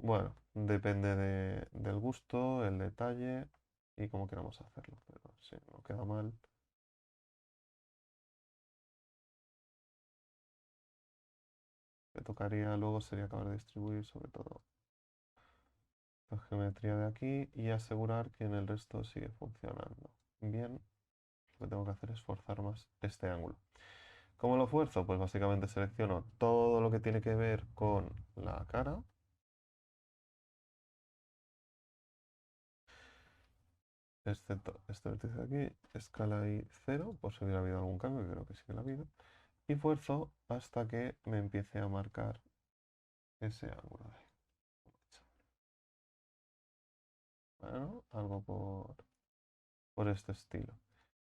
Bueno, depende del gusto, el detalle y cómo queramos hacerlo. Pero sí, no queda mal. Lo que tocaría luego sería acabar de distribuir sobre todo la geometría de aquí y asegurar que en el resto sigue funcionando. Bien, lo que tengo que hacer es forzar más este ángulo. ¿Cómo lo fuerzo? Pues básicamente selecciono todo lo que tiene que ver con la cara. Excepto este vértice de aquí, escala y 0, por si hubiera habido algún cambio, que creo que sí que lo ha habido. Y fuerzo hasta que me empiece a marcar ese ángulo de ahí. Bueno, algo por este estilo.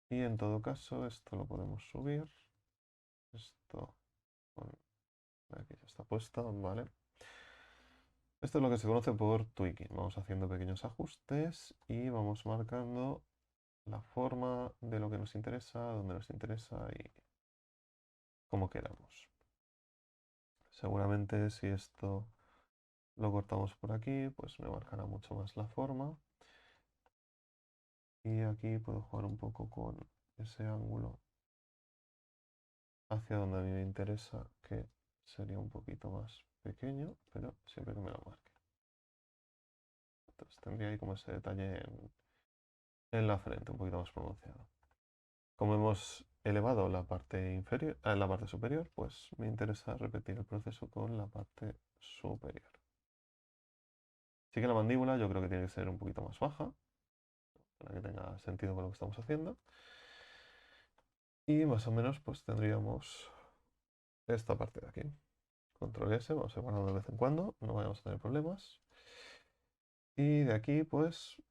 Y en todo caso, esto lo podemos subir. Esto, bueno, aquí ya está puesto, ¿vale? Esto es lo que se conoce por tweaking. Vamos haciendo pequeños ajustes y vamos marcando la forma de lo que nos interesa, donde nos interesa y cómo queramos. Seguramente si esto lo cortamos por aquí, pues me marcará mucho más la forma. Y aquí puedo jugar un poco con ese ángulo hacia donde a mí me interesa, que sería un poquito más pequeño, pero siempre que me lo marque. Entonces tendría ahí como ese detalle en la frente, un poquito más pronunciado. Como hemos elevado la parte inferior, la parte superior, pues me interesa repetir el proceso con la parte superior. Así que la mandíbula yo creo que tiene que ser un poquito más baja, para que tenga sentido con lo que estamos haciendo. Y más o menos pues tendríamos esta parte de aquí. Control S, vamos a ir guardando de vez en cuando, no vayamos a tener problemas. Y de aquí pues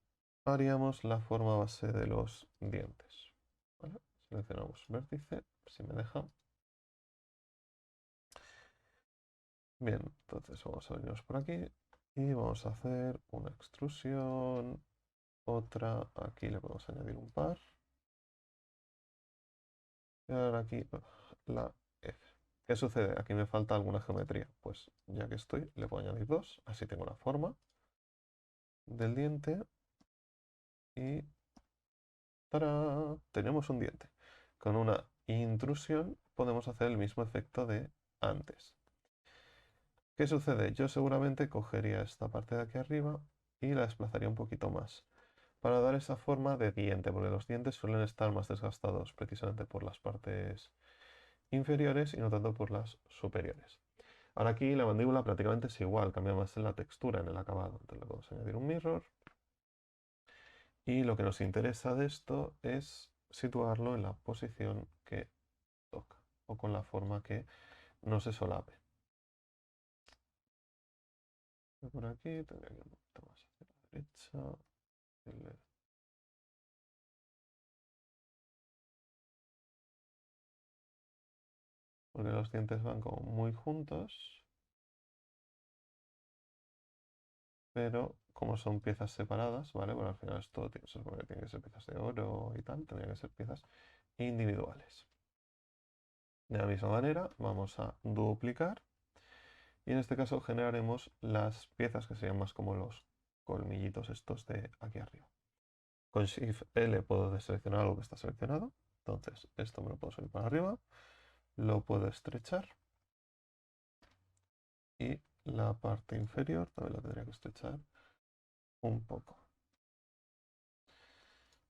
haríamos la forma base de los dientes. ¿Vale? Seleccionamos vértice, si me deja. Bien, entonces vamos a venirnos por aquí y vamos a hacer una extrusión, otra, aquí le podemos añadir un par. Y ahora aquí la F. ¿Qué sucede? Aquí me falta alguna geometría. Pues ya que estoy, le puedo añadir dos, así tengo la forma del diente y ¡tarán! Tenemos un diente. Con una intrusión podemos hacer el mismo efecto de antes. ¿Qué sucede? Yo seguramente cogería esta parte de aquí arriba y la desplazaría un poquito más para dar esa forma de diente, porque los dientes suelen estar más desgastados precisamente por las partes inferiores y no tanto por las superiores. Ahora aquí la mandíbula prácticamente es igual, cambia más en la textura, en el acabado. Entonces le podemos añadir un mirror y lo que nos interesa de esto es situarlo en la posición que toca o con la forma que no se solape. Por aquí tendría que ir un poquito más hacia la derecha. Porque los dientes van como muy juntos, pero como son piezas separadas, ¿vale? Bueno, al final esto se supone que tiene que ser piezas de oro y tal, tendría que ser piezas individuales. De la misma manera, vamos a duplicar y en este caso generaremos las piezas que serían más como los colmillitos estos de aquí arriba. Con Shift L puedo deseleccionar algo que está seleccionado, entonces esto me lo puedo subir para arriba, lo puedo estrechar y la parte inferior también la tendría que estrechar un poco.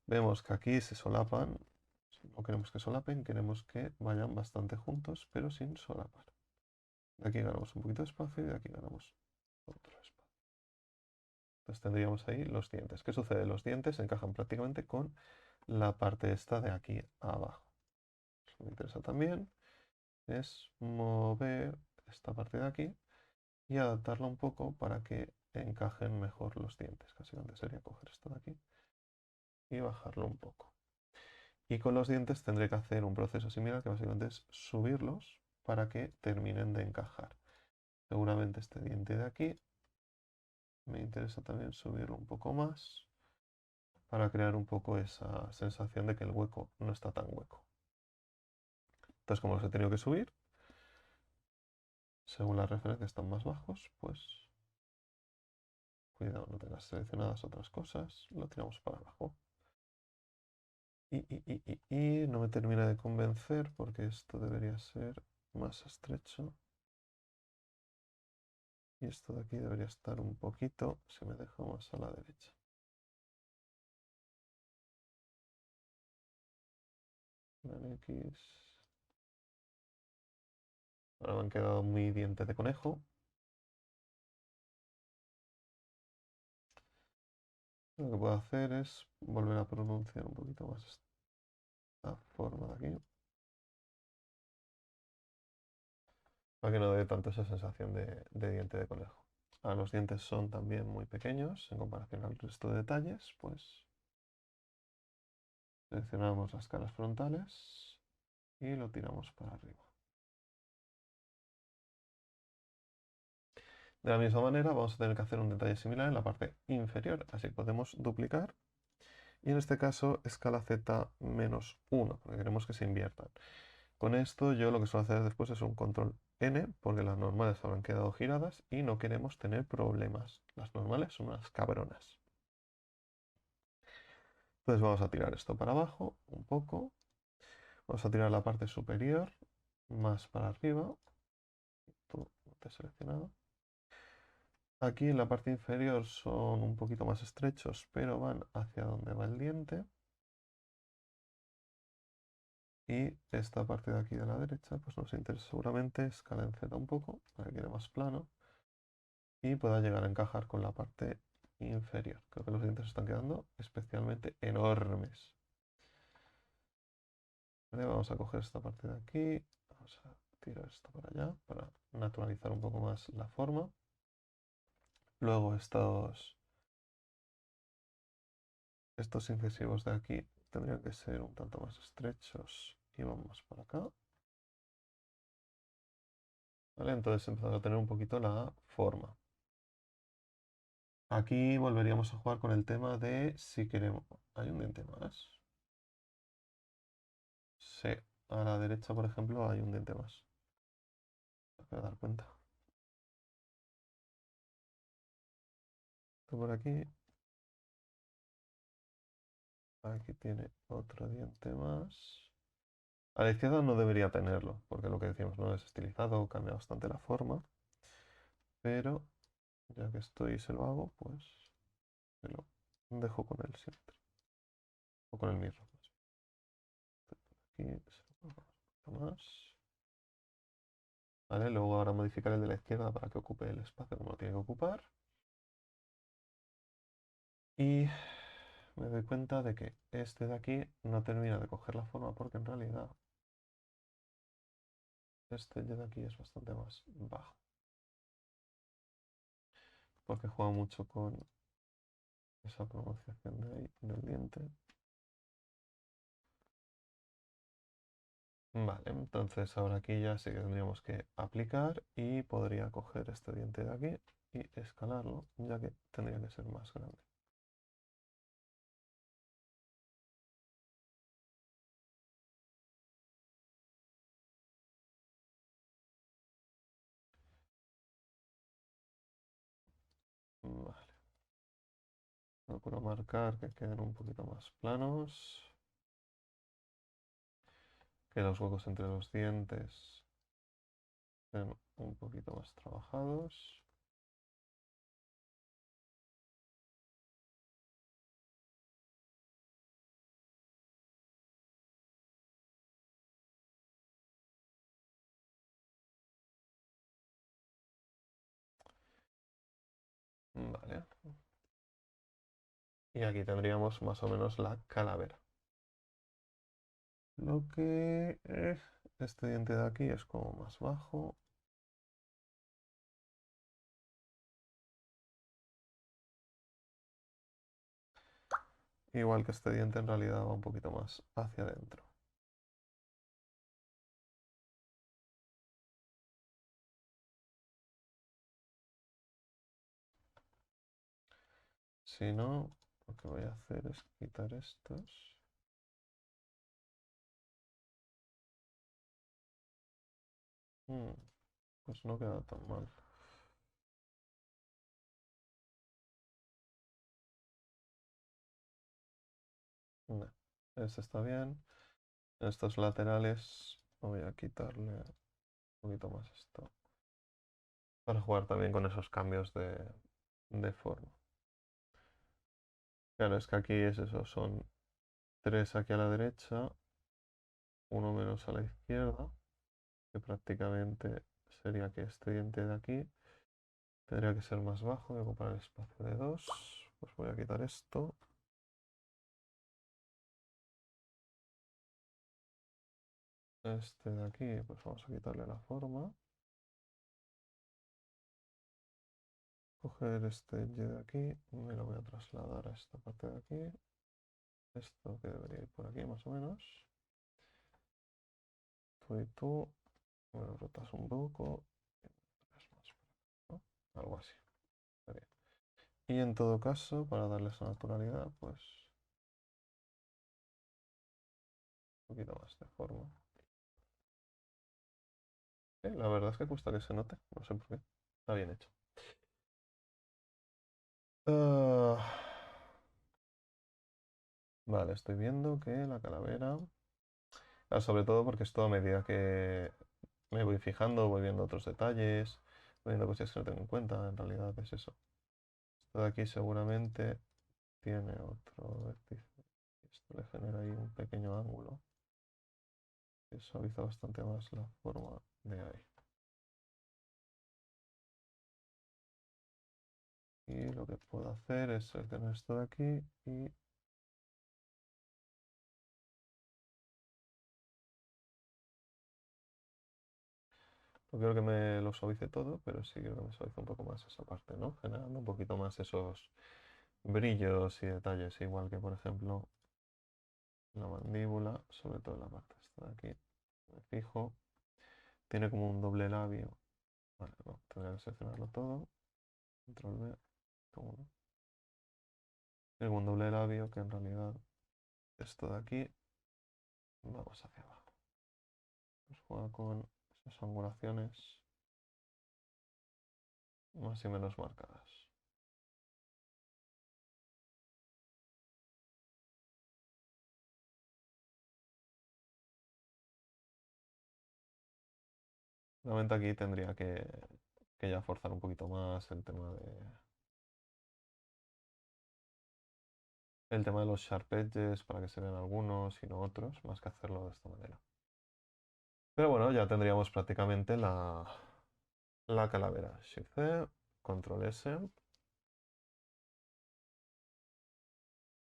Vemos que aquí se solapan, no queremos que solapen, queremos que vayan bastante juntos, pero sin solapar. De aquí ganamos un poquito de espacio y de aquí ganamos otro espacio. Entonces tendríamos ahí los dientes. ¿Qué sucede? Los dientes encajan prácticamente con la parte esta de aquí abajo. Lo que me interesa también es mover esta parte de aquí y adaptarla un poco para que encajen mejor los dientes. Básicamente sería coger esto de aquí y bajarlo un poco. Y con los dientes tendré que hacer un proceso similar que básicamente es subirlos para que terminen de encajar. Seguramente este diente de aquí me interesa también subirlo un poco más para crear un poco esa sensación de que el hueco no está tan hueco. Entonces, como los he tenido que subir, según las referencias están más bajos, pues cuidado, no tengas seleccionadas otras cosas. Lo tiramos para abajo. Y no me termina de convencer porque esto debería ser más estrecho. Y esto de aquí debería estar un poquito, si me dejo más a la derecha. Gran X. Ahora me han quedado muy dientes de conejo. Lo que puedo hacer es volver a pronunciar un poquito más esta forma de aquí. Para que no dé tanto esa sensación de diente de conejo. Ahora los dientes son también muy pequeños en comparación al resto de detalles, pues seleccionamos las caras frontales y lo tiramos para arriba. De la misma manera vamos a tener que hacer un detalle similar en la parte inferior, así podemos duplicar y en este caso escala Z-1, porque queremos que se inviertan. Con esto yo lo que suelo hacer después es un control N, porque las normales habrán quedado giradas y no queremos tener problemas. Las normales son unas cabronas. Entonces vamos a tirar esto para abajo un poco. Vamos a tirar la parte superior más para arriba. Tú no te he seleccionado. Aquí en la parte inferior son un poquito más estrechos, pero van hacia donde va el diente. Y esta parte de aquí de la derecha, pues nos interesa seguramente escala en Z un poco, para que quede más plano y pueda llegar a encajar con la parte inferior. Creo que los dientes están quedando especialmente enormes. Vale, vamos a coger esta parte de aquí, vamos a tirar esto para allá para naturalizar un poco más la forma. Luego estos incisivos de aquí tendrían que ser un tanto más estrechos y vamos para acá. ¿Vale? Entonces empezamos a tener un poquito la forma. Aquí volveríamos a jugar con el tema de si queremos... ¿Hay un diente más? Sí, a la derecha, por ejemplo, hay un diente más. Me voy a dar cuenta. Esto por aquí. Aquí tiene otro diente más. A la izquierda no debería tenerlo, porque lo que decíamos, no es estilizado, cambia bastante la forma. Pero ya que estoy se lo hago, pues me lo dejo con él siempre. O con el mismo. Aquí se lo hago un poquito más. Vale, luego ahora modificar el de la izquierda para que ocupe el espacio como lo tiene que ocupar. Y me doy cuenta de que este de aquí no termina de coger la forma porque en realidad este de aquí es bastante más bajo. Porque juega mucho con esa pronunciación de ahí del diente. Vale, entonces ahora aquí ya sí que tendríamos que aplicar y podría coger este diente de aquí y escalarlo, ya que tendría que ser más grande. Vale, procuro marcar que queden un poquito más planos, que los huecos entre los dientes estén un poquito más trabajados. Vale, y aquí tendríamos más o menos la calavera. Lo que este diente de aquí es como más bajo. Igual que este diente en realidad va un poquito más hacia adentro. Si no, lo que voy a hacer es quitar estos. Mm, pues no queda tan mal. No, este está bien. Estos laterales voy a quitarle un poquito más esto. Para jugar también con esos cambios de forma. Claro, es que aquí es eso, son tres aquí a la derecha, uno menos a la izquierda, que prácticamente sería que este diente de aquí tendría que ser más bajo y ocupar el espacio de dos. Pues voy a quitar esto. Este de aquí, pues vamos a quitarle la forma. Coger este Y de aquí, me lo voy a trasladar a esta parte de aquí. Esto que debería ir por aquí más o menos. Tú y tú, me lo rotas un poco. ¿No? Algo así. Está bien. Y en todo caso, para darle esa naturalidad, pues un poquito más de forma. La verdad es que cuesta que se note, no sé por qué. Está bien hecho. Ah, vale, estoy viendo que la calavera. Sobre todo porque esto a medida que me voy fijando, voy viendo otros detalles, voy viendo cosas que no tengo en cuenta, en realidad es eso. Esto de aquí seguramente tiene otro vértice. Esto le genera ahí un pequeño ángulo que suaviza bastante más la forma de ahí. Y lo que puedo hacer es seleccionar esto de aquí y no quiero que me lo suavice todo, pero sí quiero que me suavice un poco más esa parte, ¿no? Generando un poquito más esos brillos y detalles, igual que por ejemplo la mandíbula, sobre todo en la parte esta de aquí. Me fijo, tiene como un doble labio. Vale, no, tendría que seleccionarlo todo. Control V, como no. Tiene como un doble labio que en realidad esto de aquí, vamos hacia abajo. Pues juega con esas angulaciones más y menos marcadas. Realmente aquí tendría que ya forzar un poquito más el tema de los sharp edges para que se vean algunos y no otros, más que hacerlo de esta manera. Pero bueno, ya tendríamos prácticamente la calavera. Shift C, Control S.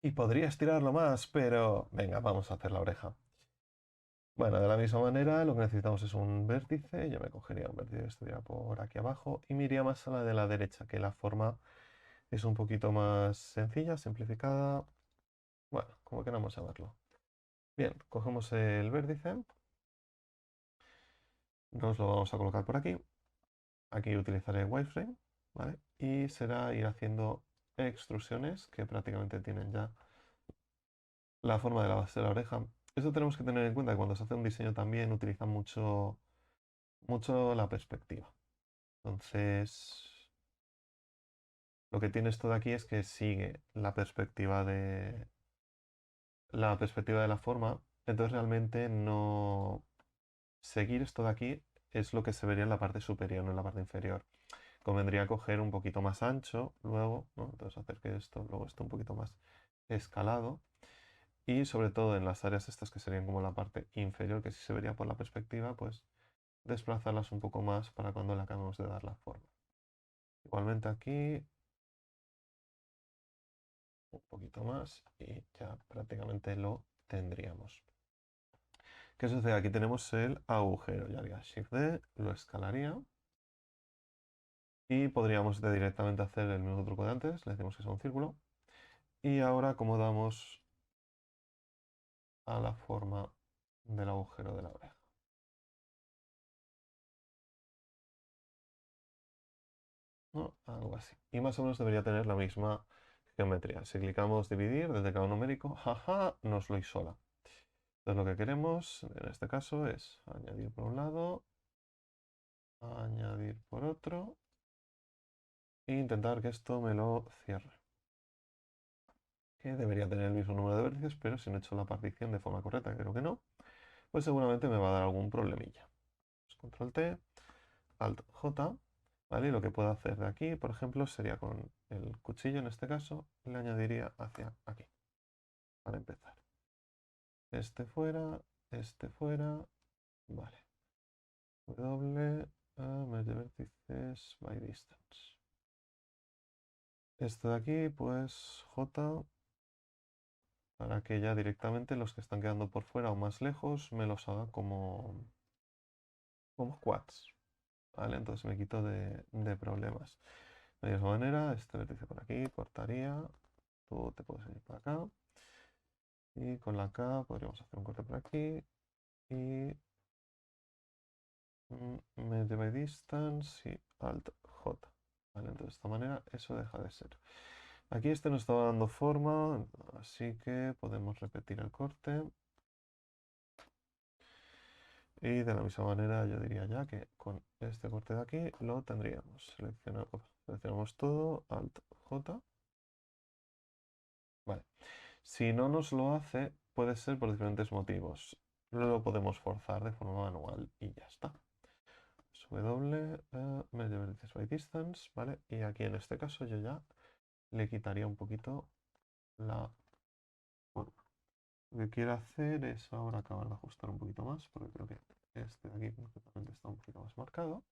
Y podría estirarlo más, pero venga, vamos a hacer la oreja. Bueno, de la misma manera, lo que necesitamos es un vértice. Yo me cogería un vértice que estuviera por aquí abajo y me iría más a la de la derecha, que la forma es un poquito más sencilla, simplificada. Bueno, como queramos llamarlo. Bien, cogemos el vértice, nos lo vamos a colocar por aquí. Aquí utilizaré wireframe, ¿vale? Y será ir haciendo extrusiones que prácticamente tienen ya la forma de la base de la oreja. Esto tenemos que tener en cuenta que cuando se hace un diseño también utilizan mucho la perspectiva. Entonces, lo que tiene esto de aquí es que sigue la perspectiva de la forma. Entonces, realmente no seguir esto de aquí es lo que se vería en la parte superior, no en la parte inferior. Convendría coger un poquito más ancho luego, ¿no? Entonces hacer que esto luego esté un poquito más escalado. Y sobre todo en las áreas estas que serían como la parte inferior, que sí se vería por la perspectiva, pues desplazarlas un poco más para cuando le acabemos de dar la forma. Igualmente aquí un poquito más y ya prácticamente lo tendríamos. ¿Qué sucede? Aquí tenemos el agujero. Ya haría Shift D, lo escalaría y podríamos directamente hacer el mismo truco de antes. Le decimos que es un círculo. Y ahora acomodamos a la forma del agujero de la oreja. ¿No? Algo así. Y más o menos debería tener la misma geometría. Si clicamos dividir desde cada numérico, jaja, nos lo isola. Entonces lo que queremos en este caso es añadir por un lado, añadir por otro e intentar que esto me lo cierre. que debería tener el mismo número de vértices, pero si no he hecho la partición de forma correcta, que creo que no, pues seguramente me va a dar algún problemilla. Pues control T, Alt J, ¿vale? Y lo que puedo hacer de aquí, por ejemplo, sería con el cuchillo, en este caso, le añadiría hacia aquí, para empezar. Este fuera, vale. W, merge vértices by distance. Esto de aquí, pues J, para que ya directamente los que están quedando por fuera o más lejos me los haga como quads, ¿vale? Entonces me quito de problemas. De la misma manera, este vértice por aquí, cortaría, tú te puedes ir para acá, y con la K podríamos hacer un corte por aquí, y Media by Distance y Alt J. ¿Vale? Entonces de esta manera eso deja de ser. Aquí este nos estaba dando forma, así que podemos repetir el corte. Y de la misma manera yo diría ya que con este corte de aquí lo tendríamos. Seleccionamos todo, Alt J. Vale. Si no nos lo hace, puede ser por diferentes motivos. Lo podemos forzar de forma manual y ya está. W, medio vertices by distance, ¿vale? Y aquí en este caso yo ya le quitaría un poquito la forma. Lo que quiero hacer es ahora acabar de ajustar un poquito más, porque creo que este de aquí concretamente está un poquito más marcado.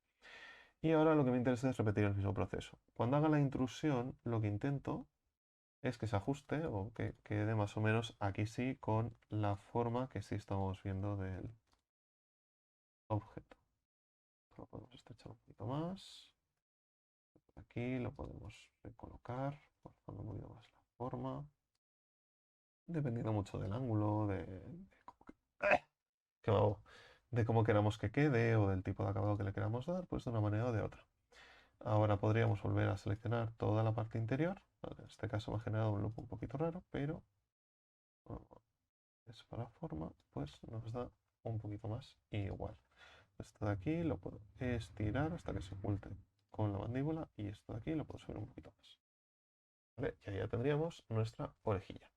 Y ahora lo que me interesa es repetir el mismo proceso. Cuando haga la intrusión, lo que intento es que se ajuste o que quede más o menos aquí sí con la forma que sí estamos viendo del objeto. Lo podemos estrechar un poquito más. Aquí lo podemos recolocar, forzando un poquito más la forma. Dependiendo mucho del ángulo, que va- de cómo queramos que quede o del tipo de acabado que le queramos dar, pues de una manera o de otra. Ahora podríamos volver a seleccionar toda la parte interior. En este caso me ha generado un loop un poquito raro, pero es para forma, pues nos da un poquito más igual. Esto de aquí lo puedo estirar hasta que se oculte con la mandíbula y esto de aquí lo puedo subir un poquito más. ¿Vale? Y ahí ya tendríamos nuestra orejilla.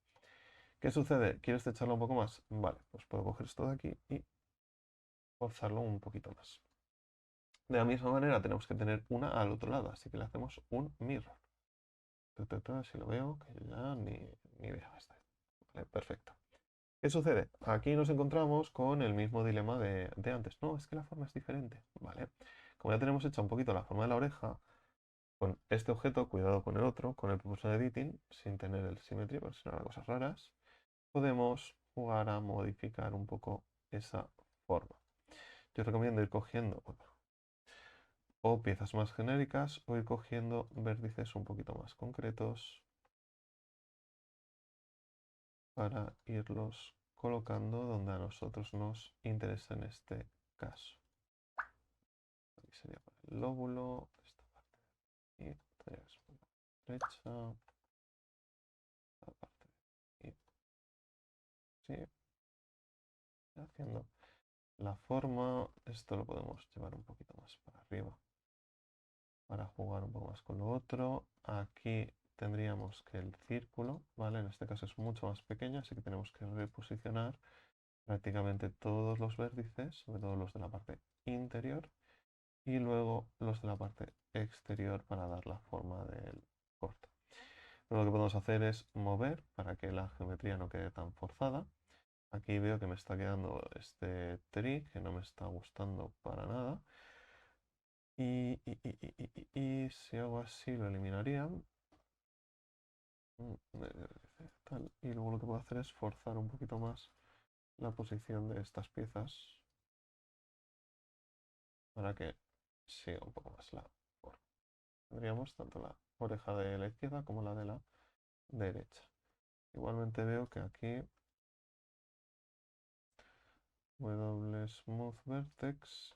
¿Qué sucede? ¿Quieres estrecharlo un poco más? Vale, pues puedo coger esto de aquí y forzarlo un poquito más. De la misma manera tenemos que tener una al otro lado, así que le hacemos un mirror. Si lo veo, que yo ya ni veo esto. Vale, perfecto. ¿Qué sucede? Aquí nos encontramos con el mismo dilema de antes. No, es que la forma es diferente. Vale. Como ya tenemos hecha un poquito la forma de la oreja, con este objeto, cuidado con el otro, con el Proportional Editing, sin tener el Symmetry, porque si no hará cosas raras, podemos jugar a modificar un poco esa forma. Yo recomiendo ir cogiendo o piezas más genéricas o ir cogiendo vértices un poquito más concretos para irlos colocando donde a nosotros nos interesa en este caso. Aquí sería para el lóbulo, esta parte de aquí, tendría que ser por la derecha, esta parte de aquí, sí, haciendo la forma, esto lo podemos llevar un poquito más para arriba para jugar un poco más con lo otro. Aquí tendríamos que el círculo, ¿vale? En este caso es mucho más pequeño, así que tenemos que reposicionar prácticamente todos los vértices, sobre todo los de la parte interior, y luego los de la parte exterior para dar la forma del corte. Pero lo que podemos hacer es mover para que la geometría no quede tan forzada. Aquí veo que me está quedando este tree que no me está gustando para nada. Y si hago así lo eliminaría. Y luego lo que puedo hacer es forzar un poquito más la posición de estas piezas para que siga un poco más la forma. Tendríamos tanto la oreja de la izquierda como la de la derecha. Igualmente veo que aquí W Smooth Vertex,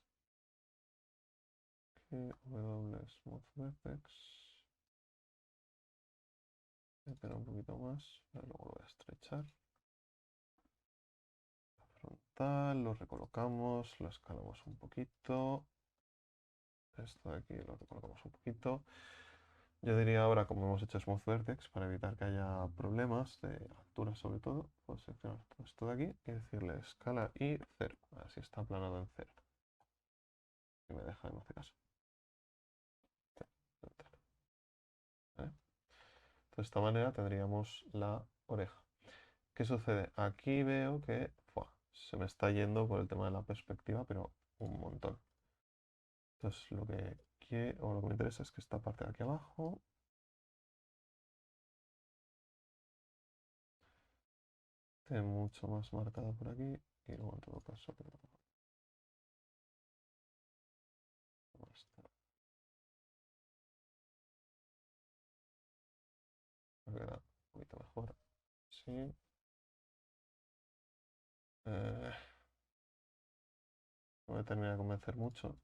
W Smooth Vertex, meter un poquito más, pero luego lo voy a estrechar. Frontal, lo recolocamos, lo escalamos un poquito. Esto de aquí lo recolocamos un poquito. Yo diría ahora, como hemos hecho Smooth Vertex, para evitar que haya problemas de altura sobre todo, pues seleccionar todo esto de aquí y decirle escala y 0. Así está aplanado en 0. Y me deja en este caso. ¿Vale? De esta manera tendríamos la oreja. ¿Qué sucede? Aquí veo que se me está yendo por el tema de la perspectiva, pero un montón. Entonces lo que quiero, o lo que me interesa es que esta parte de aquí abajo esté mucho más marcada por aquí y luego en todo caso que me queda un poquito mejor. Sí. Eh, no me termina de convencer mucho.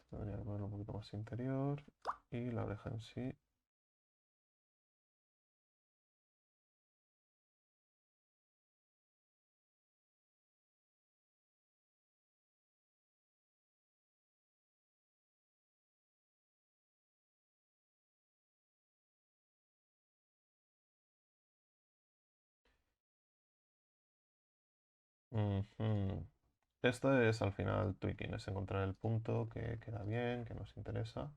Tendría que ponerlo un poquito más interior y la oreja en sí. Ujú. Esto es al final tweaking, es encontrar el punto que queda bien, que nos interesa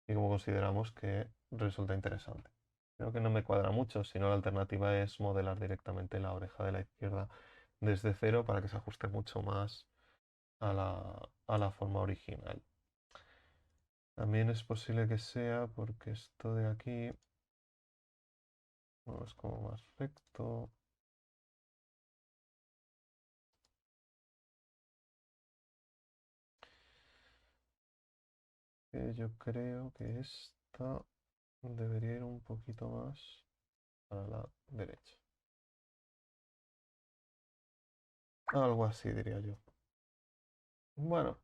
y como consideramos que resulta interesante. Creo que no me cuadra mucho, sino la alternativa es modelar directamente la oreja de la izquierda desde cero para que se ajuste mucho más a la forma original. También es posible que sea porque esto de aquí no es como más recto. Que yo creo que esta debería ir un poquito más a la derecha. Algo así diría yo. Bueno,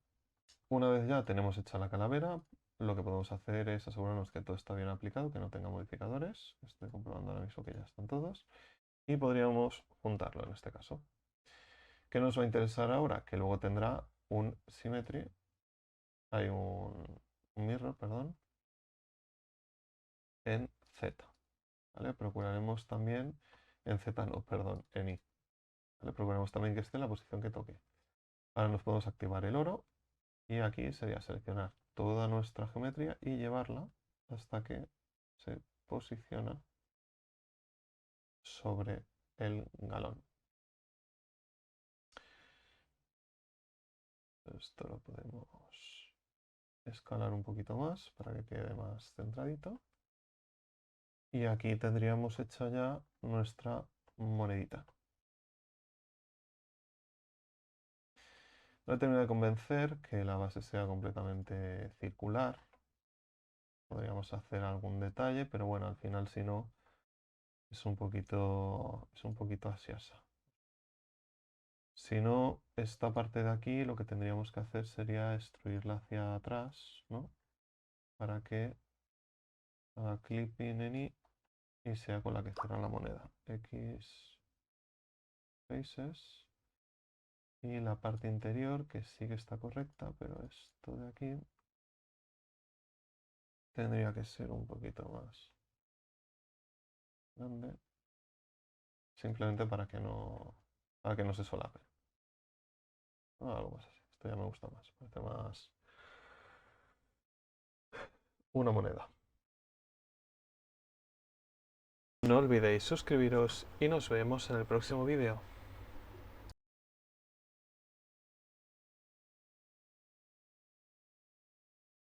una vez ya tenemos hecha la calavera, lo que podemos hacer es asegurarnos que todo está bien aplicado, que no tenga modificadores. Estoy comprobando ahora mismo que ya están todos. Y podríamos juntarlo en este caso. ¿Qué nos va a interesar ahora? Que luego tendrá un symmetry, hay un mirror, perdón, en Z. ¿Vale? Procuraremos también, en Z no, perdón, en I. ¿Vale? Procuraremos también que esté en la posición que toque. Ahora nos podemos activar el oro y aquí sería seleccionar toda nuestra geometría y llevarla hasta que se posiciona sobre el galón. Esto lo podemos escalar un poquito más para que quede más centradito. Y aquí tendríamos hecha ya nuestra monedita. No he terminado de convencer que la base sea completamente circular. Podríamos hacer algún detalle, pero bueno, al final si no, es un poquito asiasa. Si no, esta parte de aquí lo que tendríamos que hacer sería extruirla hacia atrás, ¿no? Para que haga clipping en I y sea con la que cierra la moneda. X faces. Y la parte interior, que sí que está correcta, pero esto de aquí tendría que ser un poquito más grande. Simplemente para que no se solape. Algo más así. Esto ya me gusta más. Parece más una moneda. No olvidéis suscribiros y nos vemos en el próximo vídeo.